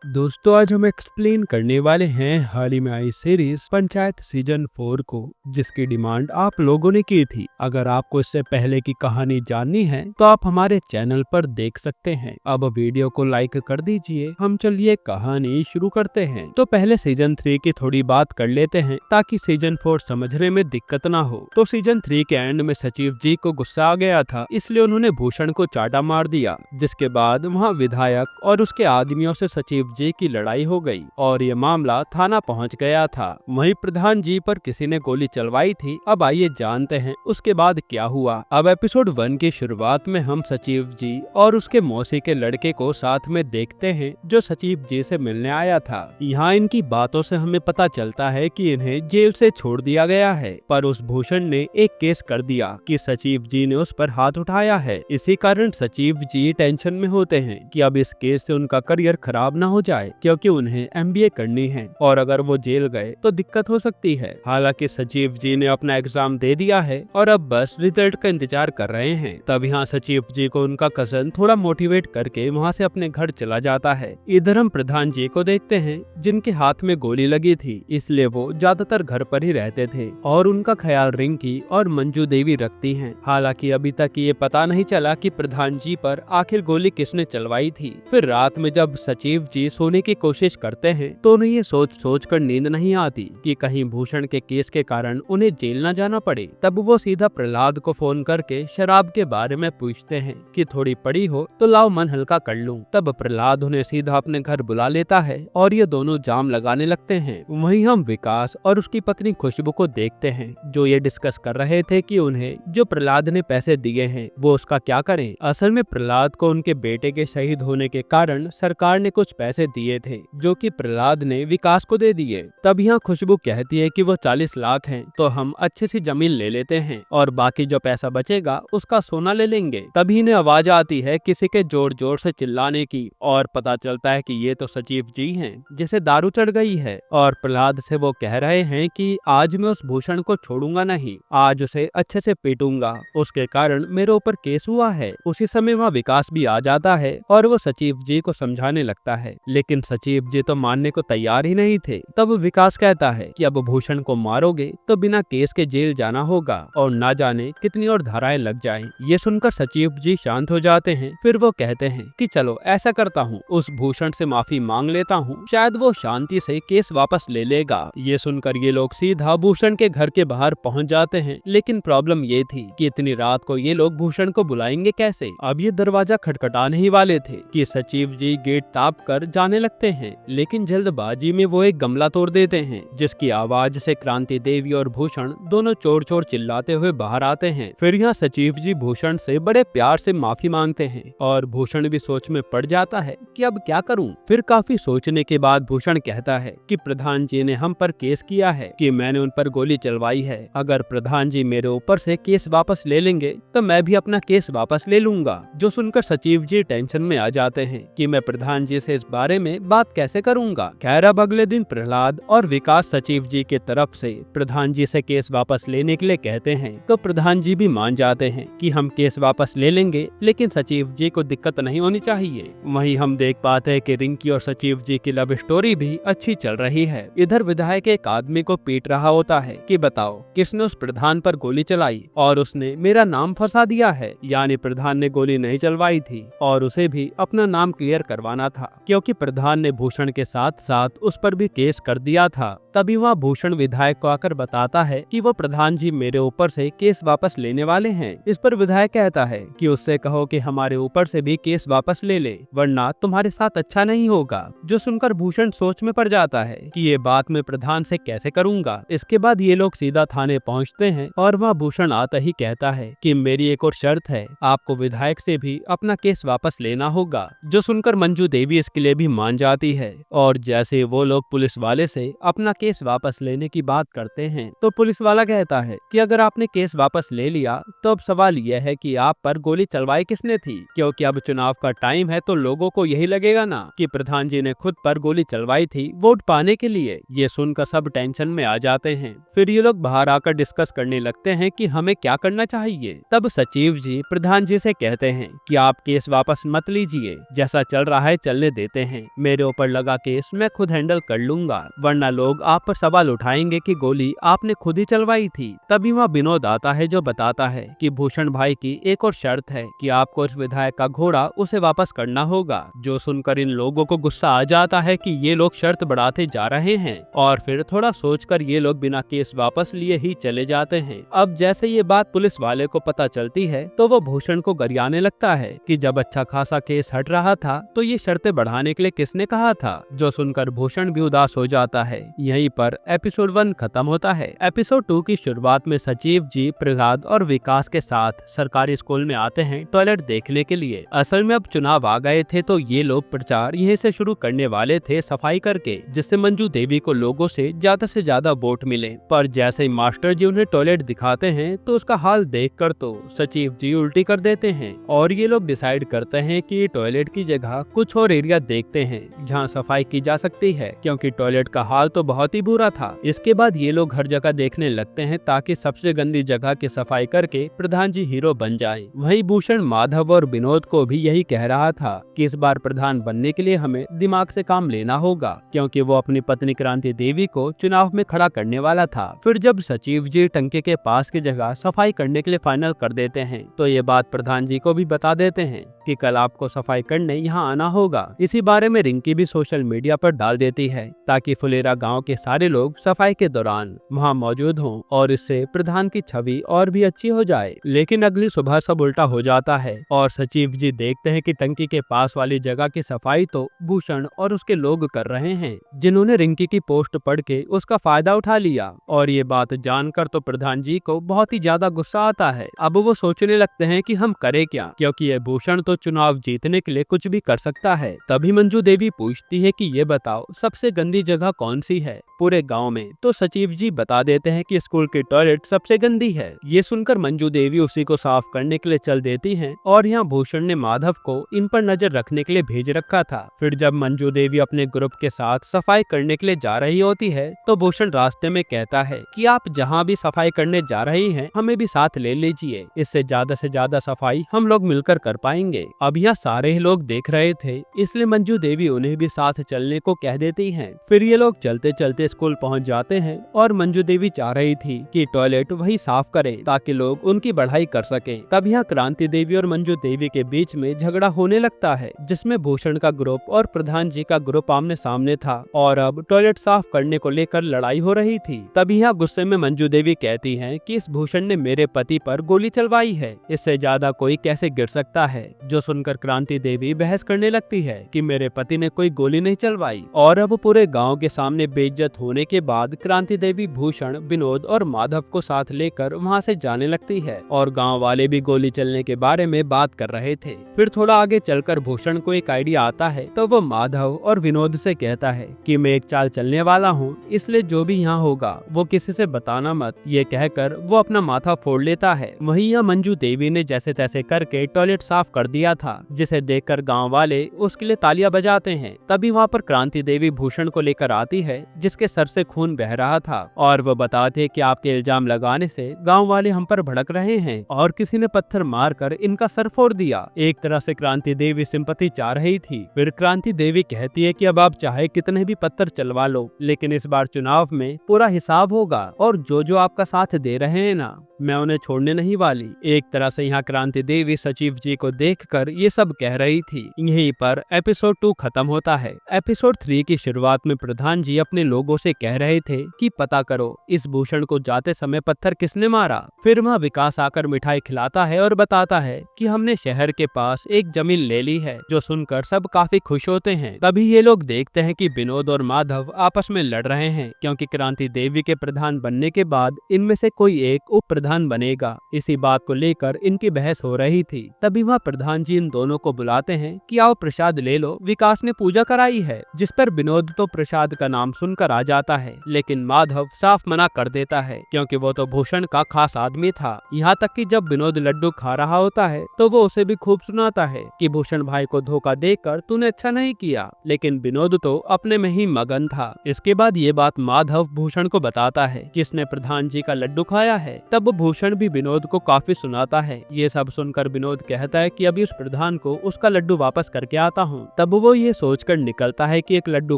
दोस्तों आज हम एक्सप्लेन करने वाले हैं हाल ही में आई सीरीज पंचायत सीजन 4 को, जिसकी डिमांड आप लोगों ने की थी। अगर आपको इससे पहले की कहानी जाननी है तो आप हमारे चैनल पर देख सकते हैं। अब वीडियो को लाइक कर दीजिए। हम चलिए कहानी शुरू करते हैं। तो पहले सीजन 3 की थोड़ी बात कर लेते हैं ताकि सीजन 4 समझने में दिक्कत ना हो। तो सीजन 3 के एंड में सचिव जी को गुस्सा आ गया था, इसलिए उन्होंने भूषण को चाटा मार दिया, जिसके बाद वहाँ विधायक और उसके आदमियों से सचिव जी की लड़ाई हो गई और ये मामला थाना पहुंच गया था। वहीं प्रधान जी पर किसी ने गोली चलवाई थी। अब आइए जानते हैं उसके बाद क्या हुआ। अब एपिसोड 1 की शुरुआत में हम सचिव जी और उसके मौसी के लड़के को साथ में देखते हैं, जो सचिव जी से मिलने आया था। यहाँ इनकी बातों से हमें पता चलता है कि इन्हें जेल से छोड़ दिया गया है, पर उस भूषण ने एक केस कर दिया कि सचिव जी ने उस पर हाथ उठाया है। इसी कारण सचिव जी टेंशन में होते हैं कि अब इस केस से उनका करियर खराब न हो जाए, क्योंकि उन्हें एमबीए करनी है और अगर वो जेल गए तो दिक्कत हो सकती है। हालांकि सचिव जी ने अपना एग्जाम दे दिया है और अब बस रिजल्ट का इंतजार कर रहे हैं। तब यहाँ सचिव जी को उनका कजन थोड़ा मोटिवेट करके वहाँ से अपने घर चला जाता है। इधर हम प्रधान जी को देखते हैं, जिनके हाथ में गोली लगी थी, इसलिए वो ज्यादातर घर पर ही रहते थे और उनका ख्याल रिंकी और मंजू देवी रखती हैं। हालांकि अभी तक ये पता नहीं चला कि प्रधान जी पर आखिर गोली किसने चलवाई थी। फिर रात में जब सचिव जी सोने की कोशिश करते हैं तो उन्हें ये सोच कर नींद नहीं आती कि कहीं भूषण के केस के कारण उन्हें जेल न जाना पड़े। तब वो सीधा प्रहलाद को फोन करके शराब के बारे में पूछते हैं कि थोड़ी पड़ी हो तो लाओ मन हल्का कर लूं। तब प्रहलाद उन्हें सीधा अपने घर बुला लेता है और ये दोनों जाम लगाने लगते हैं। वहीं हम विकास और उसकी पत्नी खुशबू को देखते हैं, जो ये डिस्कस कर रहे थे कि उन्हें जो प्रहलाद ने पैसे दिए हैं वो उसका क्या करें। असल में प्रहलाद को उनके बेटे के शहीद होने के कारण सरकार ने कुछ पैसे दिए थे, जो कि प्रहलाद ने विकास को दे दिए। तब यहाँ खुशबू कहती है कि वो 40 लाख हैं, तो हम अच्छी सी जमीन ले लेते हैं और बाकी जो पैसा बचेगा उसका सोना ले लेंगे। तभी इन्हें आवाज आती है किसी के जोर जोर से चिल्लाने की और पता चलता है कि ये तो सचिव जी हैं, जिसे दारू चढ़ गई है और प्रहलाद से वो कह रहे हैं कि आज मैं उस भूषण को छोड़ूंगा नहीं, आज उसे अच्छे से पीटूंगा, उसके कारण मेरे ऊपर केस हुआ है। उसी समय वहाँ विकास भी आ जाता है और वो सचिव जी को समझाने लगता है, लेकिन सचिव जी तो मानने को तैयार ही नहीं थे। तब विकास कहता है कि अब भूषण को मारोगे तो बिना केस के जेल जाना होगा और ना जाने कितनी और धाराएं लग जाएं। ये सुनकर सचिव जी शांत हो जाते हैं। फिर वो कहते हैं कि चलो ऐसा करता हूँ, उस भूषण से माफी मांग लेता हूँ, शायद वो शांति से केस वापस ले लेगा। ये सुनकर ये लोग सीधा भूषण के घर के बाहर पहुँच जाते हैं, लेकिन प्रॉब्लम ये थी कि इतनी रात को ये लोग भूषण को बुलाएंगे कैसे। अब ये दरवाजा खटखटाने ही वाले थे कि सचिव जी गेट ताप कर जाने लगते हैं, लेकिन जल्दबाजी में वो एक गमला तोड़ देते हैं, जिसकी आवाज से क्रांति देवी और भूषण दोनों चोर चोर चिल्लाते हुए बाहर आते हैं। फिर यहाँ सचिव जी भूषण से बड़े प्यार से माफी मांगते हैं और भूषण भी सोच में पड़ जाता है कि अब क्या करूं। फिर काफी सोचने के बाद भूषण कहता है कि प्रधान जी ने हम पर केस किया है कि मैंने उन पर गोली चलवाई है। अगर प्रधान जी मेरे ऊपर से केस वापस ले लेंगे तो मैं भी अपना केस वापस ले लूंगा। जो सुनकर सचिव जी टेंशन में आ जाते हैं कि मैं प्रधान जी से इस बारे में बात कैसे करूंगा। खैर अब अगले दिन प्रहलाद और विकास सचिव जी के तरफ से प्रधान जी से केस वापस लेने के लिए कहते हैं, तो प्रधान जी भी मान जाते हैं कि हम केस वापस ले लेंगे, लेकिन सचिव जी को दिक्कत नहीं होनी चाहिए। वहीं हम देख पाते हैं कि रिंकी और सचिव जी की लव स्टोरी भी अच्छी चल रही है। इधर विधायक एक आदमी को पीट रहा होता है कि बताओ किसने उस प्रधान पर गोली चलाई और उसने मेरा नाम फंसा दिया है। यानी प्रधान ने गोली नहीं चलवाई थी और उसे भी अपना नाम क्लियर करवाना था, क्योंकि प्रधान ने भूषण के साथ साथ उस पर भी केस कर दिया था। तभी वह भूषण विधायक को आकर बताता है कि वो प्रधान जी मेरे ऊपर से केस वापस लेने वाले हैं। इस पर विधायक कहता है कि उससे कहो कि हमारे ऊपर से भी केस वापस ले ले, वरना तुम्हारे साथ अच्छा नहीं होगा। जो सुनकर भूषण सोच में पड़ जाता है कि ये बात मैं प्रधान से कैसे करूंगा। इसके बाद ये लोग सीधा थाने पहुंचते हैं और वह भूषण आता ही कहता है कि मेरी एक और शर्त है, आपको विधायक से भी अपना केस वापस लेना होगा। जो सुनकर मंजू देवी इसके लिए भी मान जाती है और जैसे वो लोग पुलिस वाले से अपना केस वापस लेने की बात करते हैं, तो पुलिस वाला कहता है कि अगर आपने केस वापस ले लिया तो अब सवाल यह है कि आप पर गोली चलवाई किसने थी, क्योंकि अब चुनाव का टाइम है तो लोगों को यही लगेगा ना कि प्रधान जी ने खुद पर गोली चलवाई थी वोट पाने के लिए। ये सुनकर सब टेंशन में आ जाते हैं। फिर ये लोग बाहर आकर डिस्कस करने लगते हैं कि हमें क्या करना चाहिए। तब सचिव जी प्रधान जी से कहते हैं कि आप केस वापस मत लीजिए, जैसा चल रहा है चलने देते हैं। हैं, मेरे ऊपर लगा केस मैं खुद हैंडल कर लूंगा, वरना लोग आप पर सवाल उठाएंगे कि गोली आपने खुद ही चलवाई थी। तभी वहाँ विनोद आता है जो बताता है कि भूषण भाई की एक और शर्त है कि आपको उस विधायक का घोड़ा उसे वापस करना होगा। जो सुनकर इन लोगों को गुस्सा आ जाता है कि ये लोग शर्त बढ़ाते जा रहे हैं, और फिर थोड़ा सोचकर ये लोग बिना केस वापस लिए ही चले जाते हैं। अब जैसे ये बात पुलिस वाले को पता चलती है तो वो भूषण को गरियाने लगता है कि जब अच्छा खासा केस हट रहा था तो ये शर्तें बढ़ाने के लिए किसने कहा था। जो सुनकर भूषण भी उदास हो जाता है। यहीं पर एपिसोड 1 खत्म होता है। एपिसोड 2 की शुरुआत में सचिव जी, प्रहलाद और विकास के साथ सरकारी स्कूल में आते हैं टॉयलेट देखने के लिए। असल में अब चुनाव आ गए थे तो ये लोग प्रचार यहीं से शुरू करने वाले थे सफाई करके, जिससे मंजू देवी को लोगों से ज्यादा वोट मिले। पर जैसे ही मास्टर जी उन्हें टॉयलेट दिखाते हैं तो उसका हाल देखकर तो सचिव जी उल्टी कर देते हैं और ये लोग डिसाइड करते हैं कि टॉयलेट की जगह कुछ और एरिया देखते हैं जहां सफाई की जा सकती है, क्योंकि टॉयलेट का हाल तो बहुत ही बुरा था। इसके बाद ये लोग हर जगह देखने लगते हैं ताकि सबसे गंदी जगह की सफाई करके प्रधान जी हीरो बन जाएं। वहीं भूषण माधव और विनोद को भी यही कह रहा था कि इस बार प्रधान बनने के लिए हमें दिमाग से काम लेना होगा, क्योंकि वो अपनी पत्नी क्रांति देवी को चुनाव में खड़ा करने वाला था। फिर जब सचिव जी टंके के पास की जगह सफाई करने के लिए फाइनल कर देते हैं तो ये बात प्रधान जी को भी बता देते हैं कि कल आपको सफाई करने यहाँ आना होगा। इसी बारे में रिंकी भी सोशल मीडिया पर डाल देती है ताकि फुलेरा गांव के सारे लोग सफाई के दौरान वहाँ मौजूद हों और इससे प्रधान की छवि और भी अच्छी हो जाए। लेकिन अगली सुबह सब उल्टा हो जाता है और सचिव जी देखते हैं कि टंकी के पास वाली जगह की सफाई तो भूषण और उसके लोग कर रहे हैं, जिन्होंने रिंकी की पोस्ट पढ़ के उसका फायदा उठा लिया। और ये बात जानकर तो प्रधान जी को बहुत ही ज्यादा गुस्सा आता है। अब वो सोचने लगते हैं कि हम करें क्या, क्योंकि ये भूषण तो चुनाव जीतने के लिए कुछ भी कर सकता है। तभी मंजू देवी पूछती है कि ये बताओ सबसे गंदी जगह कौन सी है पूरे गांव में। तो सचिव जी बता देते हैं कि स्कूल की टॉयलेट सबसे गंदी है। ये सुनकर मंजू देवी उसी को साफ करने के लिए चल देती हैं और यहाँ भूषण ने माधव को इन पर नजर रखने के लिए भेज रखा था। फिर जब मंजू देवी अपने ग्रुप के साथ सफाई करने के लिए जा रही होती है तो भूषण रास्ते में कहता है कि आप जहाँ भी सफाई करने जा रही हैं हमें भी साथ ले लीजिए, इससे ज्यादा सफाई हम लोग मिलकर कर पाएंगे। अब यहाँ सारे ही लोग देख रहे थे इसलिए मंजू देवी उन्हें भी साथ चलने को कह देती हैं। फिर ये लोग चलते चलते स्कूल पहुँच जाते हैं और मंजू देवी चाह रही थी कि टॉयलेट वही साफ करे ताकि लोग उनकी बढ़ाई कर सके। तब यहाँ क्रांति देवी और मंजू देवी के बीच में झगड़ा होने लगता है, जिसमें भूषण का ग्रुप और प्रधान जी का ग्रुप आमने सामने था और अब टॉयलेट साफ करने को लेकर लड़ाई हो रही थी। तभी यहाँ गुस्से में मंजू देवी कहती हैं कि इस भूषण ने मेरे पति पर गोली चलवाई है, इससे ज्यादा कोई कैसे गिर सकता है। जो सुनकर क्रांति देवी बहस करने लगती है कि मेरे पति ने कोई गोली नहीं चलवाई। और अब पूरे गांव के सामने बेइज्जत होने के बाद क्रांति देवी भूषण, विनोद और माधव को साथ लेकर वहां से जाने लगती है और गांव वाले भी गोली चलने के बारे में बात कर रहे थे। फिर थोड़ा आगे चलकर भूषण को एक आइडिया आता है तो वो माधव और विनोद से कहता है कि मैं एक चाल चलने वाला हूँ, इसलिए जो भी यहाँ होगा वो किसी से बताना मत। ये कहकर वो अपना माथा फोड़ लेता है। वहीं यहाँ मंजू देवी ने जैसे तैसे करके टॉयलेट साफ कर दिया था, जिसे देखकर गांव वाले उसके लिए तालियां बजाते हैं। तभी वहाँ पर क्रांति देवी भूषण को लेकर आती है जिसके सर से खून बह रहा था और वो बताते कि आपके इल्जाम लगाने से गांव वाले हम पर भड़क रहे हैं और किसी ने पत्थर मारकर इनका सर फोड़ दिया। एक तरह से क्रांति देवी सिंपैथी चाह रही थी। फिर क्रांति देवी कहती है कि अब आप चाहे कितने भी पत्थर चलवा लो, लेकिन इस बार चुनाव में पूरा हिसाब होगा और जो आपका साथ दे रहे हैं ना, मैं उन्हें छोड़ने नहीं वाली। एक तरह से यहाँ क्रांति देवी सचिव जी को देखकर ये सब कह रही थी। यहीं पर एपिसोड 2 खत्म होता है। एपिसोड 3 की शुरुआत में प्रधान जी अपने लोगों से कह रहे थे कि पता करो इस भूषण को जाते समय पत्थर किसने मारा। फिर वह विकास आकर मिठाई खिलाता है और बताता है कि हमने शहर के पास एक जमीन ले ली है। जो सुनकर सब काफी खुश होते हैं। तभी ये लोग देखते हैं कि विनोद और माधव आपस में लड़ रहे हैं, क्योंकि क्रांति देवी के प्रधान बनने के बाद इनमें से कोई एक उप प्रधान बनेगा। इसी बात को लेकर इनकी बहस हो रही थी। तभी वह प्रधान जी इन दोनों को बुलाते हैं कि आओ प्रसाद ले लो, विकास ने पूजा कराई है। जिस पर विनोद तो प्रसाद का नाम सुनकर आ जाता है, लेकिन माधव साफ मना कर देता है क्योंकि वो तो भूषण का खास आदमी था। यहाँ तक कि जब विनोद लड्डू खा रहा होता है तो वो उसे भी खूब सुनाता है कि भूषण भाई को धोखा देकर तूने अच्छा नहीं किया, लेकिन विनोद तो अपने में ही मगन था। इसके बाद ये बात माधव भूषण को बताता है कि इसने प्रधान जी का लड्डू खाया है। तब भूषण भी विनोद को काफी सुनाता है। ये सब सुनकर विनोद कहता है कि अभी उस प्रधान को उसका लड्डू वापस करके आता हूँ। तब वो ये सोचकर निकलता है कि एक लड्डू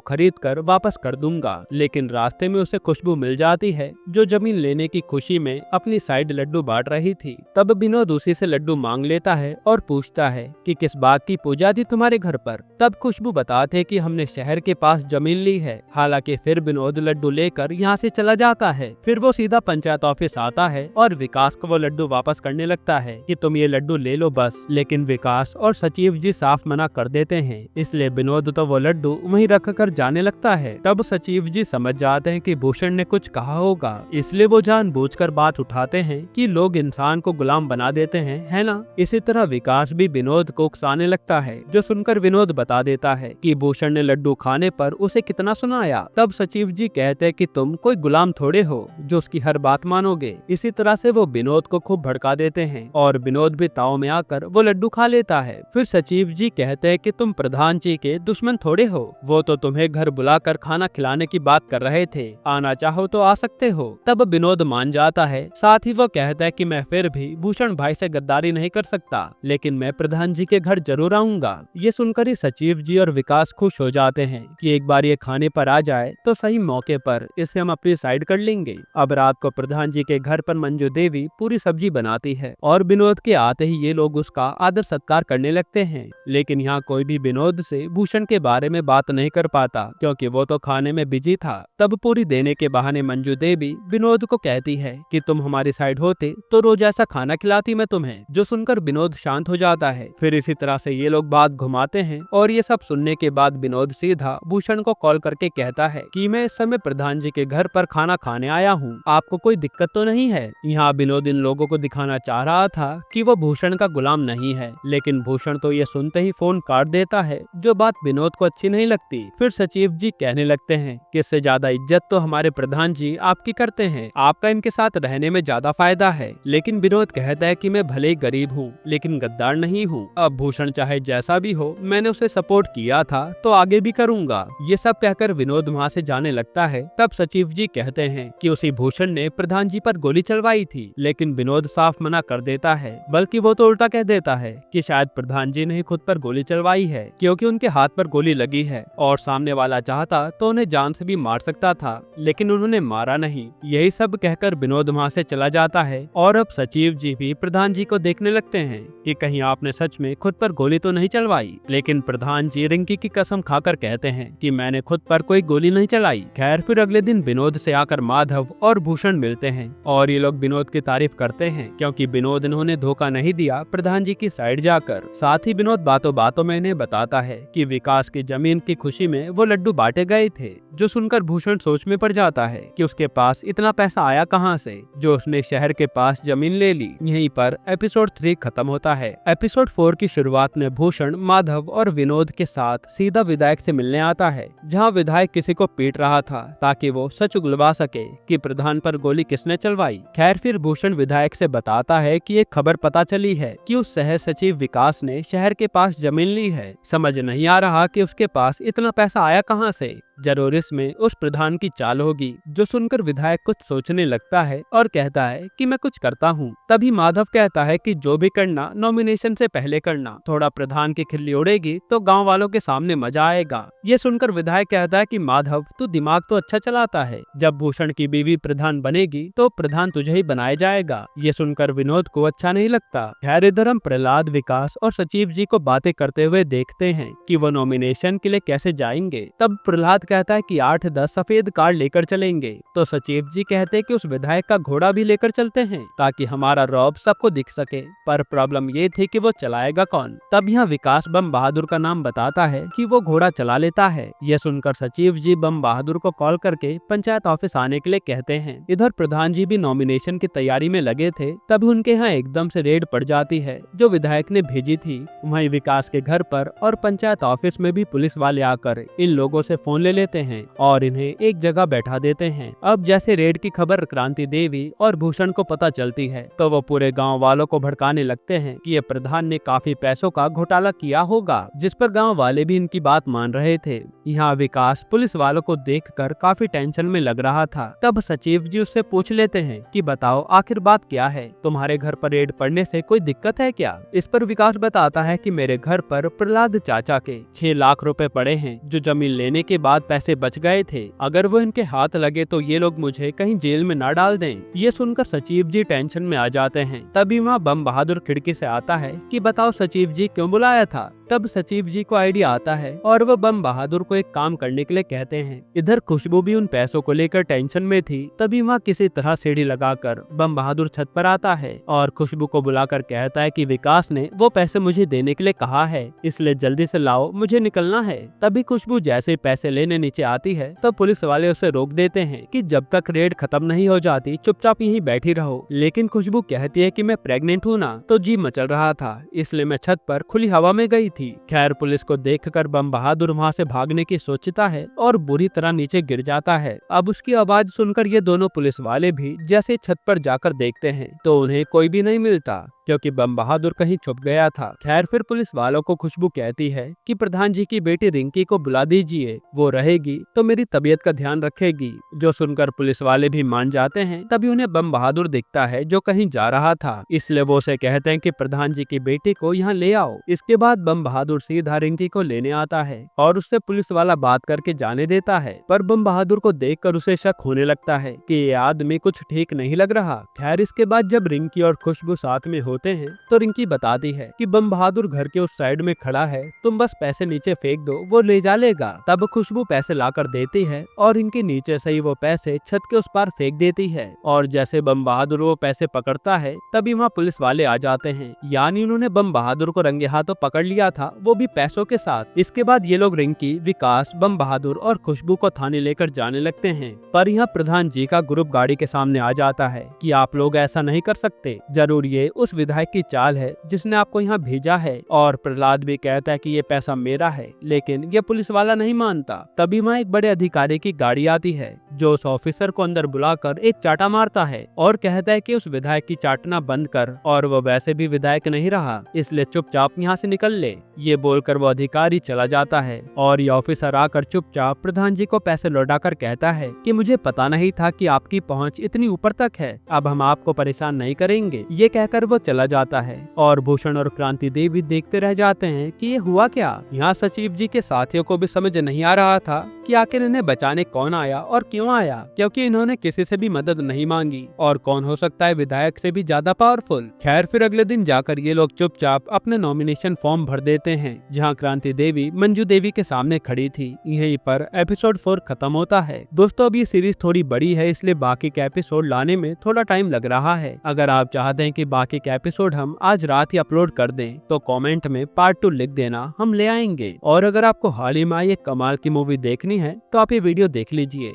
खरीद कर वापस कर दूंगा, लेकिन रास्ते में उसे खुशबू मिल जाती है जो जमीन लेने की खुशी में अपनी साइड लड्डू बांट रही थी। तब विनोद उसी से लड्डू मांग लेता है और पूछता है कि किस बात की पूजा थी तुम्हारे घर पर। तब खुशबू बताते कि हमने शहर के पास जमीन ली है। हालांकि फिर विनोद लड्डू लेकर यहाँ से चला जाता है। फिर वो सीधा पंचायत ऑफिस आता है और विकास को वो लड्डू वापस करने लगता है कि तुम ये लड्डू ले लो बस, लेकिन विकास और सचिव जी साफ मना कर देते हैं। इसलिए विनोद तो वो लड्डू वहीं रख कर जाने लगता है। तब सचिव जी समझ जाते हैं कि भूषण ने कुछ कहा होगा, इसलिए वो जानबूझकर बात उठाते हैं कि लोग इंसान को गुलाम बना देते हैं, है ना। इसी तरह विकास भी विनोद को उकसाने लगता है, जो सुनकर विनोद बता देता है कि भूषण ने लड्डू खाने पर उसे कितना सुनाया। तब सचिव जी कहते हैं कि तुम कोई गुलाम थोड़े हो जो उसकी हर बात मानोगे। इसी तरह से वो विनोद को खूब भड़का देते हैं और विनोद भी ताव में आकर वो लड्डू खा लेता है। फिर सचिव जी कहते हैं कि तुम प्रधान जी के दुश्मन थोड़े हो, वो तो तुम्हें घर बुलाकर खाना खिलाने की बात कर रहे थे, आना चाहो तो आ सकते हो। तब विनोद मान जाता है। साथ ही वो कहता है कि मैं फिर भी भूषण भाई से गद्दारी नहीं कर सकता, लेकिन मैं प्रधान जी के घर जरूर आऊंगा। ये सुनकर ही सचिव जी और विकास खुश हो जाते हैं कि एक बार ये खाने पर आ जाए तो सही मौके पर इसे हम अपनी साइड कर लेंगे। अब रात को प्रधान जी के घर पर मंजू देवी पूरी सब्जी बनाती है और विनोद के आते ही ये लोग उसका आदर सत्कार करने लगते हैं। लेकिन यहाँ कोई भी विनोद से भूषण के बारे में बात नहीं कर पाता, क्योंकि वो तो खाने में बिजी था। तब पूरी देने के बहाने मंजू देवी विनोद को कहती है कि तुम हमारी साइड होते तो रोज ऐसा खाना खिलाती मैं तुम्हें, जो सुनकर विनोद शांत हो जाता है। फिर इसी तरह से ये लोग बात घुमाते हैं और ये सब सुनने के बाद विनोद सीधा भूषण को कॉल करके कहता है कि मैं इस समय प्रधान जी के घर पर खाना खाने आया हूँ, आपको कोई दिक्कत तो नहीं है। यहाँ विनोद इन लोगों को दिखाना चाह रहा था कि वो भूषण का गुलाम नहीं है, लेकिन भूषण तो ये सुनते ही फोन काट देता है, जो बात विनोद को अच्छी नहीं लगती। फिर सचिव जी कहने लगते हैं कि इससे ज्यादा इज्जत तो हमारे प्रधान जी आपकी करते हैं, आपका इनके साथ रहने में ज्यादा फायदा है। लेकिन विनोद कहता है कि मैं भले ही गरीब हूँ, लेकिन गद्दार नहीं हूँ। अब भूषण चाहे जैसा भी हो, मैंने उसे सपोर्ट किया था तो आगे भी करूंगा। ये सब कहकर विनोद वहाँ से जाने लगता है। तब सचिव जी कहते हैं कि उसी भूषण ने प्रधान जी पर गोली चलवाई थी, लेकिन विनोद साफ मना कर देता है। बल्कि वो तो उल्टा कह देता है कि शायद प्रधान जी ने ही खुद पर गोली चलवाई है, क्योंकि उनके हाथ पर गोली लगी है और सामने वाला चाहता तो उन्हें जान से भी मार सकता था, लेकिन उन्होंने मारा नहीं। यही सब कहकर विनोद वहाँ से चला जाता है और अब सचिव जी भी प्रधान जी को देखने लगते हैं कि कहीं आपने सच में खुद पर गोली तो नहीं चलवाई। लेकिन प्रधान जी रिंकी की कसम खाकर कहते हैं कि मैंने खुद पर कोई गोली नहीं चलाई। खैर फिर अगले दिन विनोद से आकर माधव और भूषण मिलते हैं और ये लोग विनोद की तारीफ करते हैं, क्योंकि विनोद इन्होंने धोखा नहीं दिया प्रधान जी की साइड जाकर। साथ ही विनोद बातों बातों में इन्हें बताता है कि विकास की जमीन की खुशी में वो लड्डू बांटे गए थे, जो सुनकर भूषण सोच में पड़ जाता है कि उसके पास इतना पैसा आया कहां से, जो उसने शहर के पास जमीन ले ली। यहीं पर एपिसोड 3 खत्म होता है। एपिसोड 4 की शुरुआत में भूषण माधव और विनोद के साथ सीधा विधायक से मिलने आता है, जहां विधायक किसी को पीट रहा था ताकि वो सच उगलवा सके कि प्रधान पर गोली किसने चलवाई। खैर फिर भूषण विधायक से बताता है कि एक खबर पता चली है कि उस शहर सचिव विकास ने शहर के पास जमीन ली है। समझ नहीं आ रहा कि उसके पास इतना पैसा आया कहां से, जरूर इसमें उस प्रधान की चाल होगी। जो सुनकर विधायक कुछ सोचने लगता है और कहता है कि मैं कुछ करता हूँ। तभी माधव कहता है कि जो भी करना नॉमिनेशन से पहले करना, थोड़ा प्रधान की खिल्ली उड़ेगी तो गांव वालों के सामने मजा आएगा। ये सुनकर विधायक कहता है कि माधव तू दिमाग तो अच्छा चलाता है, जब भूषण की बीवी प्रधान बनेगी तो प्रधान तुझे ही बनाया जाएगा। ये सुनकर विनोद को अच्छा नहीं लगता। खैर इधर हम प्रहलाद, विकास और सचिव जी को बातें करते हुए देखते हैं कि वो नॉमिनेशन के लिए कैसे जाएंगे। तब प्रहलाद कहता है कि 8-10 सफेद कार लेकर चलेंगे, तो सचिव जी कहते हैं कि उस विधायक का घोड़ा भी लेकर चलते हैं ताकि हमारा रौब सबको दिख सके। पर प्रॉब्लम ये थी कि वो चलाएगा कौन। तब यहाँ विकास बम बहादुर का नाम बताता है कि वो घोड़ा चला लेता है। ये सुनकर सचिव जी बम बहादुर को कॉल करके पंचायत ऑफिस आने के लिए कहते हैं। इधर प्रधान जी भी नॉमिनेशन की तैयारी में लगे थे, तभी उनके यहाँ एकदम से रेड पड़ जाती है जो विधायक ने भेजी थी। वहीं विकास के घर पर और पंचायत ऑफिस में भी पुलिस वाले आकर इन लोगों से फोन ले लेते हैं और इन्हें एक जगह बैठा देते हैं। अब जैसे रेड की खबर क्रांति देवी और भूषण को पता चलती है तो वो पूरे गांव वालों को भड़काने लगते हैं कि ये प्रधान ने काफी पैसों का घोटाला किया होगा, जिस पर गांव वाले भी इनकी बात मान रहे थे। यहाँ विकास पुलिस वालों को देखकर काफी टेंशन में लग रहा था। तब सचिव जी उससे पूछ लेते हैं कि बताओ आखिर बात क्या है, तुम्हारे घर पर रेड पड़ने से कोई दिक्कत है क्या? इस पर विकास बताता है कि मेरे घर पर प्रहलाद चाचा के 6 लाख रुपए पड़े हैं जो जमीन लेने के बाद पैसे बच गए थे। अगर वो इनके हाथ लगे तो ये लोग मुझे कहीं जेल में ना डाल दें। ये सुनकर सचिव जी टेंशन में आ जाते हैं। तभी वहाँ बम बहादुर खिड़की से आता है कि बताओ सचिव जी क्यों बुलाया था। तब सचिव जी को आइडिया आता है और वो बम बहादुर को एक काम करने के लिए कहते हैं। इधर खुशबू भी उन पैसों को लेकर टेंशन में थी। तभी वहाँ किसी तरह सीढ़ी लगाकर बम बहादुर छत पर आता है और खुशबू को बुलाकर कहता है कि विकास ने वो पैसे मुझे देने के लिए कहा है, इसलिए जल्दी से लाओ, मुझे निकलना है। तभी खुशबू जैसे पैसे लेने नीचे आती है तब पुलिस वाले उसे रोक देते हैं कि जब तक रेड खत्म नहीं हो जाती चुपचाप यहीं बैठी रहो। लेकिन खुशबू कहती है कि मैं प्रेग्नेंट हूँ ना, तो जी मचल रहा था इसलिए मैं छत पर खुली हवा में गई थी। खैर पुलिस को देखकर बम बहादुर वहाँ से भागने की सोचता है और बुरी तरह नीचे गिर जाता है। अब उसकी आवाज सुनकर ये दोनों पुलिस वाले भी जैसे छत पर जाकर देखते हैं तो उन्हें कोई भी नहीं मिलता क्योंकि बम बहादुर कहीं छुप गया था। खैर फिर पुलिस वालों को खुशबू कहती है कि प्रधान जी की बेटी रिंकी को बुला दीजिए, वो रहेगी तो मेरी तबीयत का ध्यान रखेगी। जो सुनकर पुलिस वाले भी मान जाते हैं। तभी उन्हें बम बहादुर दिखता है जो कहीं जा रहा था, इसलिए वो उसे कहते हैं कि प्रधान जी की बेटी को यहाँ ले आओ। इसके बाद बम बहादुर सीधा रिंकी को लेने आता है और उससे पुलिस वाला बात करके जाने देता है। पर बम बहादुर को देखकर उसे शक होने लगता है कि ये आदमी कुछ ठीक नहीं लग रहा। खैर इसके बाद जब रिंकी और खुशबू साथ में होते हैं तो रिंकी बताती है कि बम बहादुर घर के उस साइड में खड़ा है, तुम बस पैसे नीचे फेंक दो, वो ले जा लेगा। तब खुशबू पैसे लाकर देती है और इनके नीचे से ही वो पैसे छत के उस पार फेंक देती है। और जैसे बम बहादुर वो पैसे पकड़ता है तभी वहाँ पुलिस वाले आ जाते हैं, यानी उन्होंने बम बहादुर को रंगे हाथों पकड़ लिया था, वो भी पैसों के साथ। इसके बाद ये लोग रिंकी, विकास, बम बहादुर और खुशबू को थाने लेकर जाने लगते हैं। पर यहाँ प्रधान जी का ग्रुप गाड़ी के सामने आ जाता है कि आप लोग ऐसा नहीं कर सकते, जरूर ये उस विधायक की चाल है जिसने आपको यहाँ भेजा है। और प्रहलाद भी कहता है कि ये पैसा मेरा है, लेकिन ये पुलिस वाला नहीं मानता। तभी वहाँ एक बड़े अधिकारी की गाड़ी आती है जो उस ऑफिसर को अंदर बुलाकर एक चाटा मारता है और कहता है कि उस विधायक की चाटना बंद कर, और वो वैसे भी विधायक नहीं रहा, इसलिए चुपचाप यहाँ से निकल ले। ये बोलकर वो अधिकारी चला जाता है और ये ऑफिसर आकर चुपचाप प्रधान जी को पैसे लौटाकर कहता है कि मुझे पता नहीं था कि आपकी पहुँच इतनी ऊपर तक है, अब हम आपको परेशान नहीं करेंगे। ये कहकर वो चला जाता है और भूषण और क्रांति देवी देखते रह जाते हैं कि ये हुआ क्या। यहाँ सचिव जी के साथियों को भी समझ नहीं आ रहा था कि आखिर इन्हें बचाने कौन आया और क्यों आया, क्योंकि इन्होंने किसी से भी मदद नहीं मांगी और कौन हो सकता है विधायक से भी ज्यादा पावरफुल। खैर फिर अगले दिन जाकर ये लोग चुपचाप अपने नॉमिनेशन फॉर्म भर देते हैं, जहाँ क्रांति देवी मंजू देवी के सामने खड़ी थी। यहीं पर एपिसोड 4 खत्म होता है। दोस्तों अब ये सीरीज थोड़ी बड़ी है, इसलिए बाकी के एपिसोड लाने में थोड़ा टाइम लग रहा है। अगर आप चाहते हैं कि बाकी के एपिसोड हम आज रात ही अपलोड कर दें तो कमेंट में पार्ट 2 लिख देना, हम ले आएंगे। और अगर आपको हाल ही में ये कमाल की मूवी देखनी है तो आप ये वीडियो देख लीजिए।